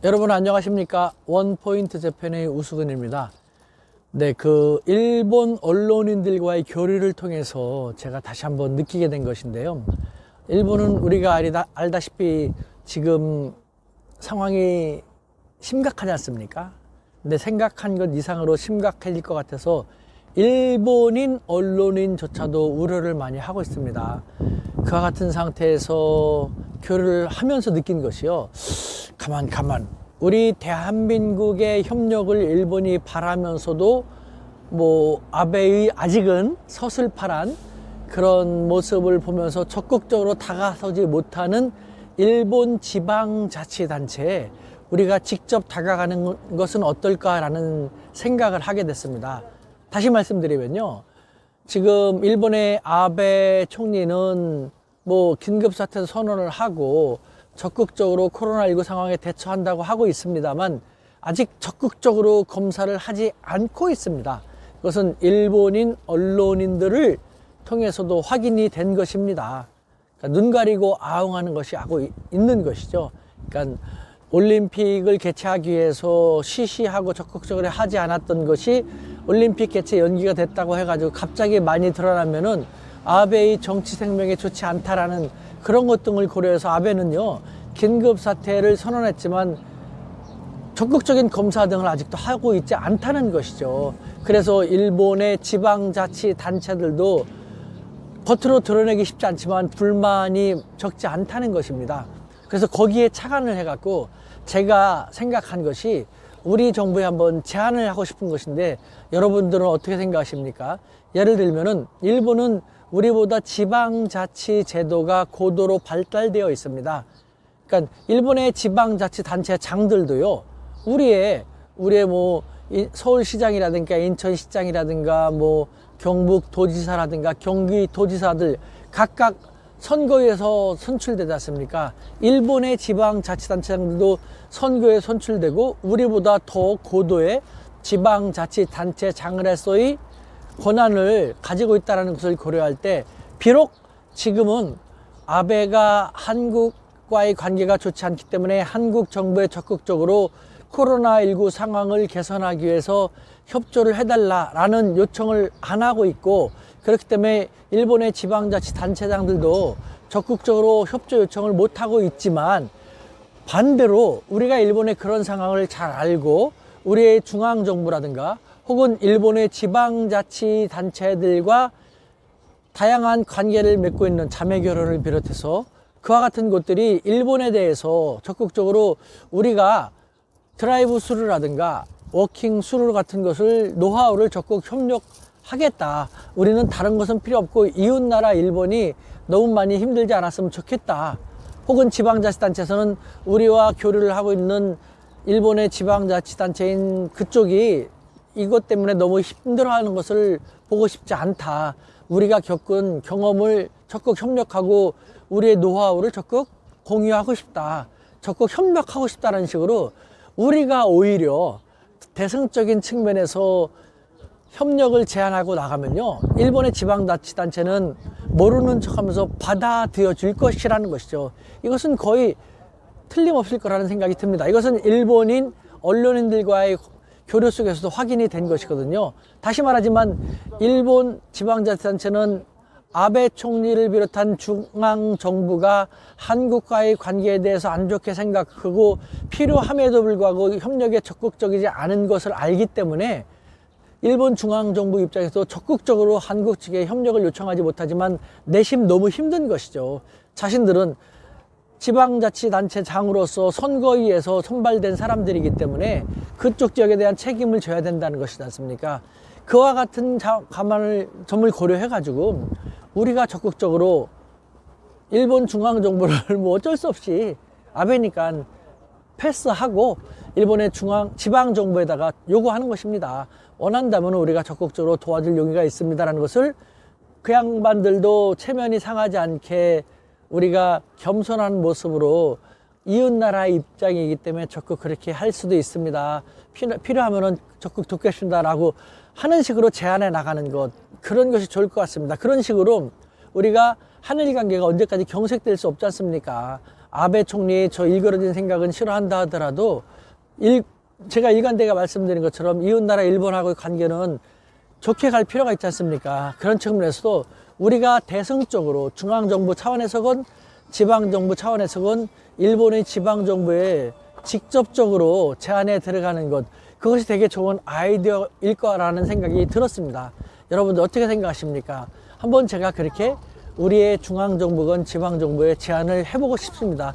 여러분 안녕하십니까? 원포인트 재팬의 우수근입니다. 네, 일본 언론인들과의 교류를 통해서 제가 다시 한번 느끼게 된 것인데요. 일본은 우리가 알다시피 지금 상황이 심각하지 않습니까? 근데 생각한 것 이상으로 심각해질 것 같아서 일본인 언론인조차도 우려를 많이 하고 있습니다. 그와 같은 상태에서 교류를 하면서 느낀 것이요. 가만. 우리 대한민국의 협력을 일본이 바라면서도 아베의 아직은 서슬파란 그런 모습을 보면서 적극적으로 다가서지 못하는 일본 지방자치단체에 우리가 직접 다가가는 것은 어떨까라는 생각을 하게 됐습니다. 다시 말씀드리면요. 지금 일본의 아베 총리는 긴급사태 선언을 하고 적극적으로 코로나19 상황에 대처한다고 하고 있습니다만 아직 적극적으로 검사를 하지 않고 있습니다. 그것은 일본인 언론인들을 통해서도 확인이 된 것입니다. 그러니까 눈 가리고 아웅하는 것이 하고 있는 것이죠. 그러니까 올림픽을 개최하기 위해서 시시하고 적극적으로 하지 않았던 것이 올림픽 개최 연기가 됐다고 해가지고 갑자기 많이 드러나면은 아베의 정치 생명에 좋지 않다라는 그런 것 등을 고려해서 아베는요, 긴급사태를 선언했지만 적극적인 검사 등을 아직도 하고 있지 않다는 것이죠. 그래서 일본의 지방자치단체들도 겉으로 드러내기 쉽지 않지만 불만이 적지 않다는 것입니다. 그래서 거기에 착안을 해갖고 제가 생각한 것이 우리 정부에 한번 제안을 하고 싶은 것인데 여러분들은 어떻게 생각하십니까? 예를 들면은 일본은 우리보다 지방자치 제도가 고도로 발달되어 있습니다. 그러니까 일본의 지방자치단체 장들도요, 우리의 서울시장이라든가 인천시장이라든가 경북도지사라든가 경기도지사들 각각 선거에서 선출되지 않습니까? 일본의 지방자치단체장들도 선거에 선출되고 우리보다 더 고도의 지방자치단체장으로서의 권한을 가지고 있다는 것을 고려할 때 비록 지금은 아베가 한국과의 관계가 좋지 않기 때문에 한국 정부에 적극적으로 코로나19 상황을 개선하기 위해서 협조를 해달라라는 요청을 안 하고 있고, 그렇기 때문에 일본의 지방자치단체장들도 적극적으로 협조 요청을 못 하고 있지만 반대로 우리가 일본의 그런 상황을 잘 알고 우리의 중앙정부라든가 혹은 일본의 지방자치단체들과 다양한 관계를 맺고 있는 자매결연을 비롯해서 그와 같은 곳들이 일본에 대해서 적극적으로 우리가 드라이브 스루라든가 워킹 스루 같은 것을 노하우를 적극 협력하겠다. 우리는 다른 것은 필요 없고 이웃나라 일본이 너무 많이 힘들지 않았으면 좋겠다. 혹은 지방자치단체에서는 우리와 교류를 하고 있는 일본의 지방자치단체인 그쪽이 이것 때문에 너무 힘들어하는 것을 보고 싶지 않다. 우리가 겪은 경험을 적극 협력하고 우리의 노하우를 적극 공유하고 싶다. 적극 협력하고 싶다는 식으로 우리가 오히려 대승적인 측면에서 협력을 제안하고 나가면요, 일본의 지방자치단체는 모르는 척하면서 받아들여 줄 것이라는 것이죠. 이것은 거의 틀림없을 거라는 생각이 듭니다. 이것은 일본인 언론인들과의 교류 속에서도 확인이 된 것이거든요. 다시 말하지만 일본 지방자치단체는 아베 총리를 비롯한 중앙정부가 한국과의 관계에 대해서 안 좋게 생각하고 필요함에도 불구하고 협력에 적극적이지 않은 것을 알기 때문에 일본 중앙정부 입장에서 적극적으로 한국 측에 협력을 요청하지 못하지만 내심 너무 힘든 것이죠. 자신들은 지방자치단체장으로서 선거위에서 선발된 사람들이기 때문에 그쪽 지역에 대한 책임을 져야 된다는 것이지 않습니까? 그와 같은 점을 고려해가지고 우리가 적극적으로 일본 중앙정부를 어쩔 수 없이 아베니까 패스하고 일본의 지방정부에다가 요구하는 것입니다. 원한다면 우리가 적극적으로 도와줄 용의가 있습니다라는 것을 그 양반들도 체면이 상하지 않게 우리가 겸손한 모습으로 이웃나라의 입장이기 때문에 적극 그렇게 할 수도 있습니다. 필요하면 적극 돕겠습니다라고 하는 식으로 제안해 나가는 것, 그런 것이 좋을 것 같습니다. 그런 식으로 우리가 한일 관계가 언제까지 경색될 수 없지 않습니까? 아베 총리의 저 일그러진 생각은 싫어한다 하더라도 제가 일관되게 말씀드린 것처럼 이웃나라 일본하고의 관계는 좋게 갈 필요가 있지 않습니까? 그런 측면에서도 우리가 대승적으로 중앙정부 차원에서건 지방정부 차원에서건 일본의 지방정부에 직접적으로 제안에 들어가는 것, 그것이 되게 좋은 아이디어일 거라는 생각이 들었습니다. 여러분들 어떻게 생각하십니까? 한번 제가 그렇게 우리의 중앙정부건 지방정부에 제안을 해보고 싶습니다.